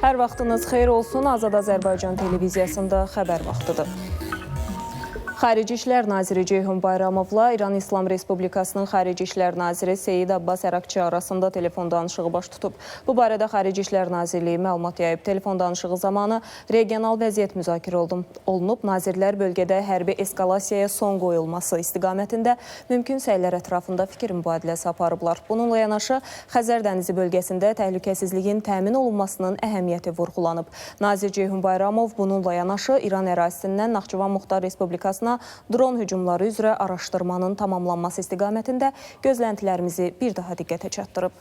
Hər vaxtınız xeyir olsun. Azad Azərbaycan televiziyasında xəbər vaxtıdır. Xarici İşlər Naziri Ceyhun Bayramovla İran İslam Respublikasının Xarici İşlər Naziri Seyid Abbas Ərakçı arasında telefon danışığı baş tutub. Bu barədə Xarici İşlər Nazirliyi məlumat yayıb. Telefon danışığı zamanı regional vəziyyət müzakirə olunub. Nazirlər bölgədə hərbi eskalasiyaya son qoyulması istiqamətində mümkün səylər ətrafında fikir mübadiləsi aparıblar. Bununla yanaşı Xəzər dənizi bölgəsində təhlükəsizliyin təmin olunmasının əhəmiyyəti vurğulanıb. Nazir Ceyhun Bayramov bununla yanaşı İran ərazisindən Naxçıvan Muxtar Respublikasına dron hücumları üzrə araşdırmanın tamamlanması istiqamətində gözləntilərimizi bir daha diqqətə çatdırıb.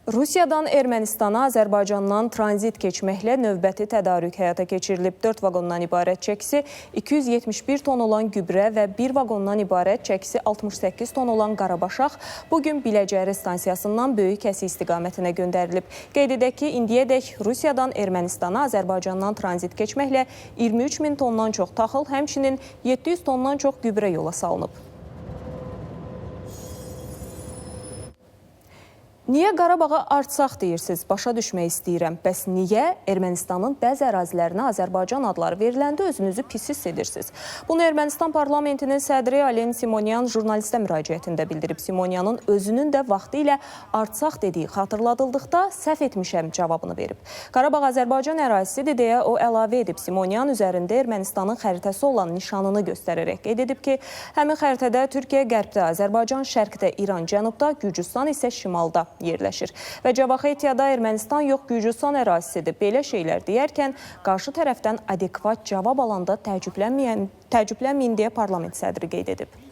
Rusiyadan Ermənistana, Azərbaycandan tranzit keçməklə növbəti tədarük həyata keçirilib. 4 vaqondan ibarət çəkisi 271 ton olan gübrə və 1 vaqondan ibarət çəkisi 68 ton olan qarabaşaq bugün Biləcəri stansiyasından böyük kəsi istiqamətinə göndərilib. Qeyd edək ki, indiyədək Rusiyadan Ermənistana, Azərbaycandan tranzit keçməklə 23 min tondan çox taxıl, həmçinin 700 tondan çox gübrə yola salınıb. Niyə Qarabağa artsaq deyirsiniz? Başa düşmək istəyirəm. Bəs niyə Ermənistanın bəzi ərazilərinə Azərbaycan adları veriləndə özünüzü pis hiss edirsiniz? Bunu Ermənistan parlamentinin sədri Alen Simonyan jurnalistə müraciətində bildirib. Simonyanın özünün də vaxtı ilə artsaq dediyi xatırladıldıqda səhv etmişəm cavabını verib. Qarabağ Azərbaycan ərazisidir deyə o əlavə edib. Simonyan üzərində Ermənistanın xəritəsi olan nişanını göstərərək qeyd edib ki, həmin xəritədə Türkiyə qərbdə, Azərbaycan şərqdə, İran cənubda, Gürcüstan isə şimalda yerləşir. Və Cavaxetiyada Ermənistan yox, Gürcüstan ərazisidir. Belə şeylər deyərkən qarşı tərəfdən adekvat cavab alanda təəccüblənməyin deyə parlament sədri qeyd edib.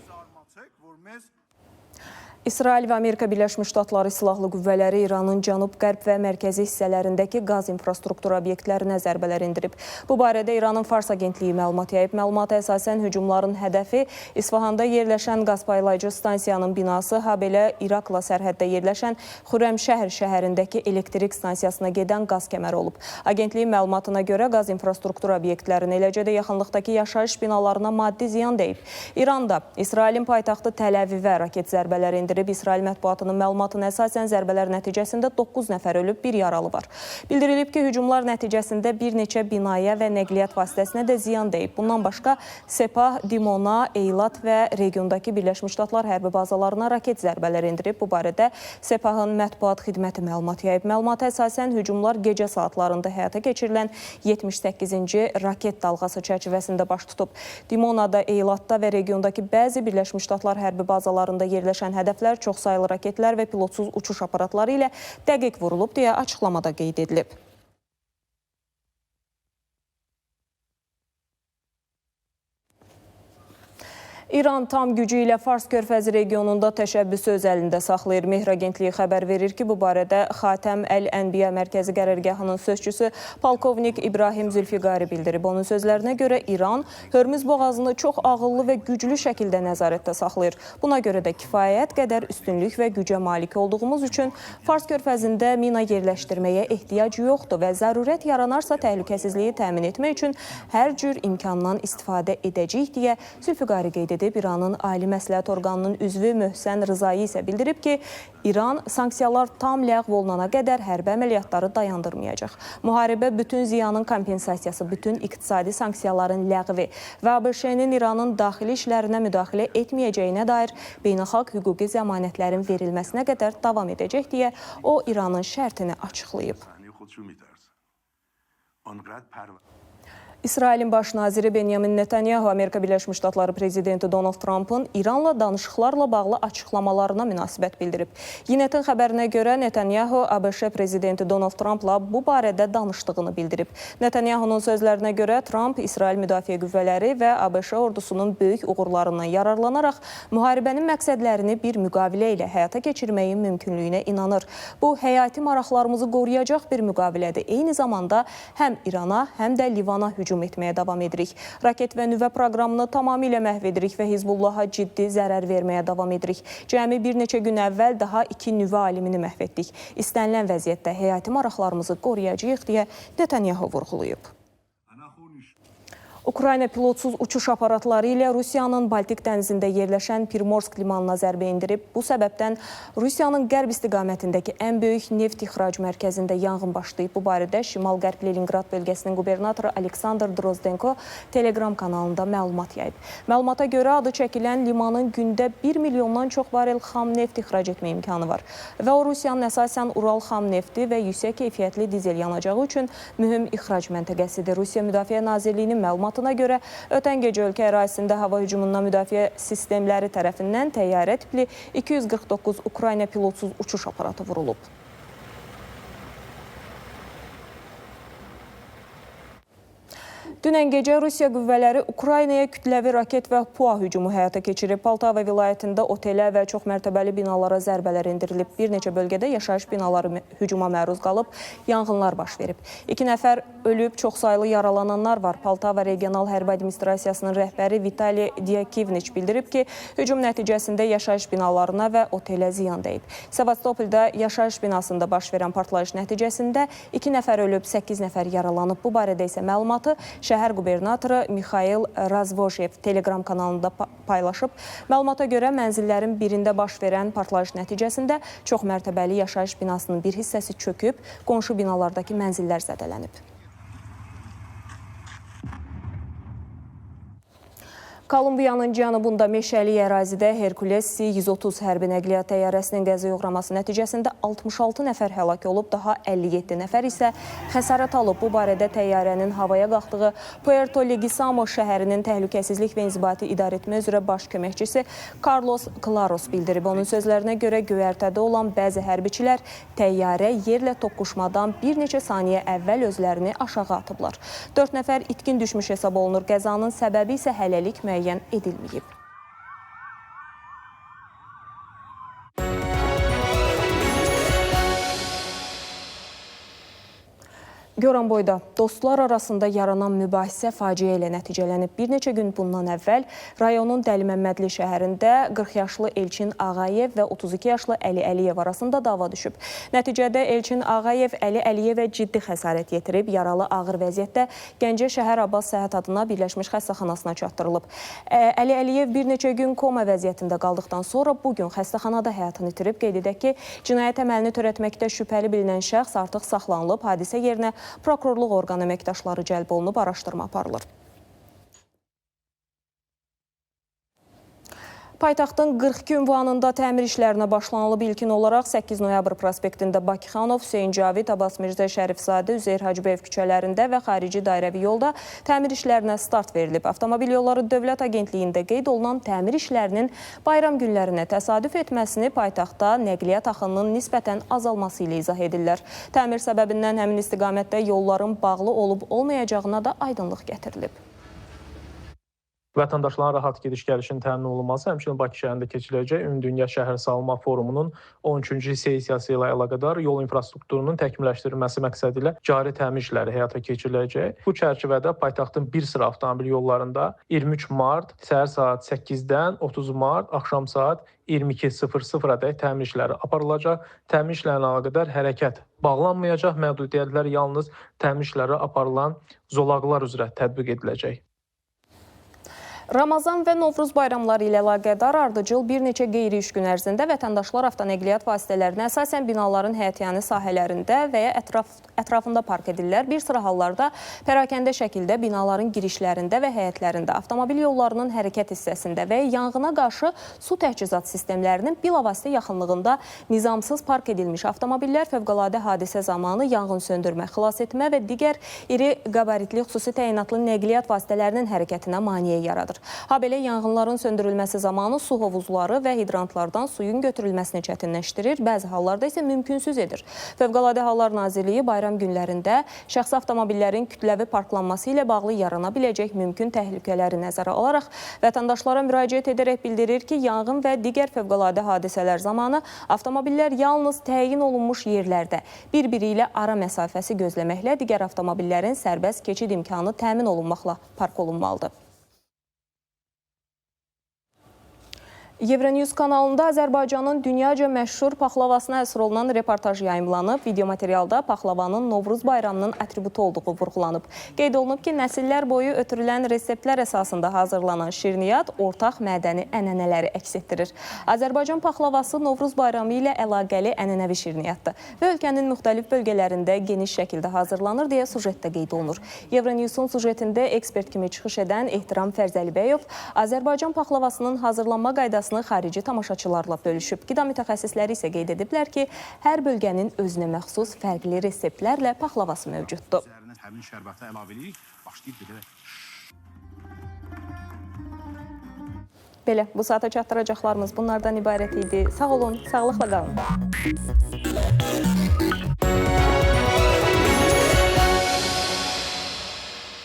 İsrail və Amerika Birləşmiş Ştatları silahlı qüvvələri İranın cənub-qərb və mərkəzi hissələrindəki qaz infrastruktur obyektlərinə zərbələr indirib. Bu barədə İranın Fars agentliyi məlumat yayıb. Məlumata əsasən hücumların hədəfi İsfahanda yerləşən qaz paylayıcı stansiyanın binası, habelə İraqla sərhəddə yerləşən Xürrəmşəhr şəhərindəki elektrik stansiyasına gedən qaz kəməri olub. Agentliyin məlumatına görə qaz infrastruktur obyektlərinə, eləcə də yaxınlıqdakı yaşayış binalarına maddi ziyan deyib. İranda İsrailin paytaxtı Təl-Əvivə raket zərbələri indirib. İsrail mətbuatının məlumatına əsasən zərbələr nəticəsində 9 nəfər ölüb, 1 yaralı var. Bildirilib ki, hücumlar nəticəsində bir neçə binaya və nəqliyyat vasitəsinə də ziyan deyib. Bundan başqa Sepah, Dimona, Eylat və regiondakı Birləşmiş Ştatlar hərbi bazalarına raket zərbələr indirib. Bu barədə Sepahın mətbuat xidməti məlumat yayıb. Məlumata əsasən hücumlar gecə saatlarında həyata keçirilən 78-ci raket dalğası çərçivəsində baş tutub. Dimonada, Eylatda və regiondakı bəzi Birləşmiş Ştatlar hərbi bazalarında yerləşən hədəflər çox sayılı raketlər və pilotsuz uçuş aparatları ilə dəqiq vurulub deyə açıqlamada qeyd edilib. İran tam gücü ilə Fars körfəzi regionunda təşəbbüsü öz əlində saxlayır. Mehr agentliyi xəbər verir ki, bu barədə Xatəm Əl-Ənbiya mərkəzi qərargahının sözçüsü polkovnik İbrahim Zülfiqari bildirib. Onun sözlərinə görə İran Hörmüz boğazını çox ağıllı və güclü şəkildə nəzarətdə saxlayır. Buna görə də kifayət qədər üstünlük və gücə malik olduğumuz üçün Fars körfəzində mina yerləşdirməyə ehtiyac yoxdur və zərurət yaranarsa təhlükəsizliyi təmin etmək üçün hər cür imkandan istifadə edəcəyik deyə Zülfiqari qeyd edib. İranın Ali Məsləhət orqanının üzvü Möhsən Rızai isə bildirib ki, İran sanksiyalar tam ləğv olunana qədər hərbi əməliyyatları dayandırmayacaq. Müharibə bütün ziyanın kompensasiyası, bütün iqtisadi sanksiyaların ləğvi və ABŞ-nin İranın daxili işlərinə müdaxilə etməyəcəyinə dair beynəlxalq hüquqi zəmanətlərin verilməsinə qədər davam edəcək deyə o İranın şərtini açıqlayıb. İsrailin baş naziri Benyamin Netanyahu Amerika Birləşmiş Ştatları prezidenti Donald Trump'ın İranla danışıqlarla bağlı açıqlamalarına münasibət bildirib. YNET-in xəbərinə görə Netanyahu ABŞ prezidenti Donald Trump'la bu barədə danışdığını bildirib. Netanyahunun sözlərinə görə Trump İsrail Müdafiə Qüvvələri və ABŞ ordusunun böyük uğurlarından yararlanaraq müharibənin məqsədlərini bir müqavilə ilə həyata keçirməyin mümkünlüyünə inanır. Bu həyati maraqlarımızı qoruyacaq bir müqavilədir. Eyni zamanda həm İrana, həm də Livana hücum etməyə davam edirik. Raket və nüvə proqramını tamamilə məhv edirik və Hizbullaha ciddi zərər verməyə davam edirik. Cəmi bir neçə gün əvvəl daha 2 nüvə alimini məhv etdik. İstənilən vəziyyətdə həyati maraqlarımızı qoruyacağıq deyə Netanyahu vurğulayıb. Ukrayna pilotsuz uçuş aparatları ilə Rusiyanın Baltik dənizində yerləşən Primorsk limanına zərbə indirib. Bu səbəbdən Rusiyanın qərb istiqamətindəki ən böyük neft ixrac mərkəzində yanğın başlayıb. Bu barədə Şimal-Qərb Leningrad bölgəsinin qubernatoru Aleksandr Drozdenko Telegram kanalında məlumat yayıb. Məlumata görə adı çəkilən limanın gündə 1 milyondan çox barel xam neft ixrac etmə imkanı var. Və o Rusiyanın əsasən Ural xam nefti və yüksək keyfiyyətli dizel yanacağı üçün mühüm ixrac məntəqəsidir. Rusiya Müdafiə Nazirliyinin məlumatına görə ötən gecə ölkə ərazisində hava hücumundan müdafiə sistemləri tərəfindən təyyarə tipli 249 Ukrayna pilotsuz uçuş aparatı vurulub. Dünən gecə Rusiya qüvvələri Ukraynaya kütləvi raket və PUA hücumu həyata keçirib. Poltava vilayətində otelə və çoxmərtəbəli binalara zərbələr endirilib. Bir neçə bölgədə yaşayış binaları hücuma məruz qalıb, yanğınlar baş verib. 2 nəfər ölüb, çoxsaylı yaralananlar var. Poltava Regional Hərbi Administrasiyasının rəhbəri Vitali Diakivniç bildirib ki, hücum nəticəsində yaşayış binalarına və otelə ziyan dəyib. Sevastopolda yaşayış binasında baş verən partlayış nəticəsində 2 nəfər ölüb, 8 nəfər yaralanıb. Bu barədə isə məlumatı şəhər qubernatoru Mikhail Razvojev Telegram kanalında paylaşıb. Məlumata görə mənzillərin birində baş verən partlayış nəticəsində çoxmərtəbəli yaşayış binasının bir hissəsi çöküb, qonşu binalardakı mənzillər zədələnib. Kolumbiyanın cənubunda meşəlik ərazidə Herkules C-130 hərbi nəqliyyat təyyarəsinin qəzaya uğraması nəticəsində 66 nəfər həlak olub, daha 57 nəfər isə xəsarət alıb. Bu barədə təyyarənin havaya qalxdığı Puerto Leguizamo şəhərinin təhlükəsizlik və inzibati idarə etmə üzrə baş köməkçisi Carlos Claros bildirib. Onun sözlərinə görə göyərtədə olan bəzi hərbiçilər təyyarə yerlə toqquşmadan bir neçə saniyə əvvəl özlərini aşağı atıblar. 4 nəfər itkin düşmüş hesab olunur. Qəzanın səbəbi isə hələlik müəyyən edilməyib. Goranboyda dostlar arasında yaranan mübahisə faciə ilə nəticələnib. Bir neçə gün bundan əvvəl rayonun Dəliməmmədli şəhərində 40 yaşlı Elçin Ağayev və 32 yaşlı Əli Əliyev arasında dava düşüb. Nəticədə Elçin Ağayev Əli Əliyevə ciddi xəsarət yetirib, yaralı ağır vəziyyətdə Gəncə Şəhər Abbas Səhət adına birləşmiş xəstəxanasına çatdırılıb. Əli Əliyev bir neçə gün koma vəziyyətində qaldıqdan sonra bugün xəstəxanada həyatını itirib. Qeyd edək ki, cinayət əməlini törətməkdə şübhəli bilinən şəxs artıq saxlanılıb, hadisə yerinə prokurorluq orqanı əməkdaşları cəlb olunub, araşdırma aparılır. Paytaxtın 42 ünvanında təmir işlərinə başlanılıb. İlkin olaraq 8 noyabr prospektində Bakıxanov, Hüseyin Cavid, Abbas Mirzə Şərifzadə, Üzeyir Hacıbəyev küçələrində və xarici dairəvi yolda təmir işlərinə start verilib. Avtomobil Yolları Dövlət Agentliyində qeyd olunan təmir işlərinin bayram günlərinə təsadüf etməsini paytaxtda nəqliyyat axınının nisbətən azalması ilə izah edirlər. Təmir səbəbindən həmin istiqamətdə yolların bağlı olub-olmayacağına da aydınlıq gətirilib. Vətəndaşların rahat gediş-gəlişinin təmin olunması, həmçinin Bakı şəhərində keçiriləcək Ümumdünya Şəhər Salma Forumunun 13-cü sessiyası ilə əlaqədar yol infrastrukturunun təkmilləşdirilməsi məqsədi ilə cari təmir işləri həyata keçiriləcək. Bu çərçivədə paytaxtın bir sıra avtomobil yollarında 23 mart səhər saat 8-dən 30 mart axşam saat 22:00-ədək təmir işləri aparılacaq. Təmir işlərlə əlaqədar hərəkət bağlanmayacaq, məhdudiyyətlər yalnız təmir işləri aparılan zolaqlar üzrə tətbiq ediləcək. Ramazan və Novruz bayramları ilə əlaqədar ardıcıl bir neçə qeyri-iş gün ərzində vətəndaşlar avtonəqliyyat vasitələrini əsasən binaların həyətyanı sahələrində və ya ətrafında park edirlər. Bir sıra hallarda pərakəndə şəkildə binaların girişlərində və həyətlərində, avtomobil yollarının hərəkət hissəsində və yanğına qarşı su təchizat sistemlərinin bilavasitə yaxınlığında nizamsız park edilmiş avtomobillər fövqəladə hadisə zamanı yanğın söndürmə, xilas etmə və digər iri qabaritli xüsusi təyinatlı nəqliyyat vasitələrinin hərəkətinə maneə yaradır. Habelə yanğınların söndürülməsi zamanı su hovuzları və hidrantlardan suyun götürülməsini çətinləşdirir, bəzi hallarda isə mümkünsüz edir. Fövqəladə Hallar Nazirliyi bayram günlərində şəxsi avtomobillərin kütləvi parklanması ilə bağlı yarana biləcək mümkün təhlükələri nəzərə alaraq vətəndaşlara müraciət edərək bildirir ki, yanğın və digər fövqəladə hadisələr zamanı avtomobillər yalnız təyin olunmuş yerlərdə bir-biri ilə ara məsafəsi gözləməklə digər avtomobillərin sərbəst keçid imkanı təmin olunmaqla park olunmalıdır. Euronews kanalında Azərbaycanın dünyaca məşhur paxlavasına həsr olunan reportaj yayımlanıb. Video materialda paxlavanın Novruz bayramının atributu olduğu vurğulanıb. Qeyd olunub ki, nəsillər boyu ötürülən reseptlər əsasında hazırlanan şirniyyat ortaq mədəni ənənələri əks etdirir. Azərbaycan paxlavası Novruz bayramı ilə əlaqəli ənənəvi şirniyyatdır və ölkənin müxtəlif bölgələrində geniş şəkildə hazırlanır deyə sujetdə qeyd olunur. Euronewsun sujetində ekspert kimi çıxış edən Ehtiram Fərzəlibəyov Azərbaycan paxlavasının hazırlanma qaydasını xarici tamaşaçılarla bölüşüb. Qida mütəxəssisləri isə qeyd ediblər ki, hər bölgənin özünə məxsus fərqli reseptlərlə paxlavası mövcuddur. Həmin şərbətə əlavə edirik, başlayıb belə. Belə, bu saata çatdıracaqlarımız bunlardan ibarət idi. Sağ olun, sağlıqla qalın.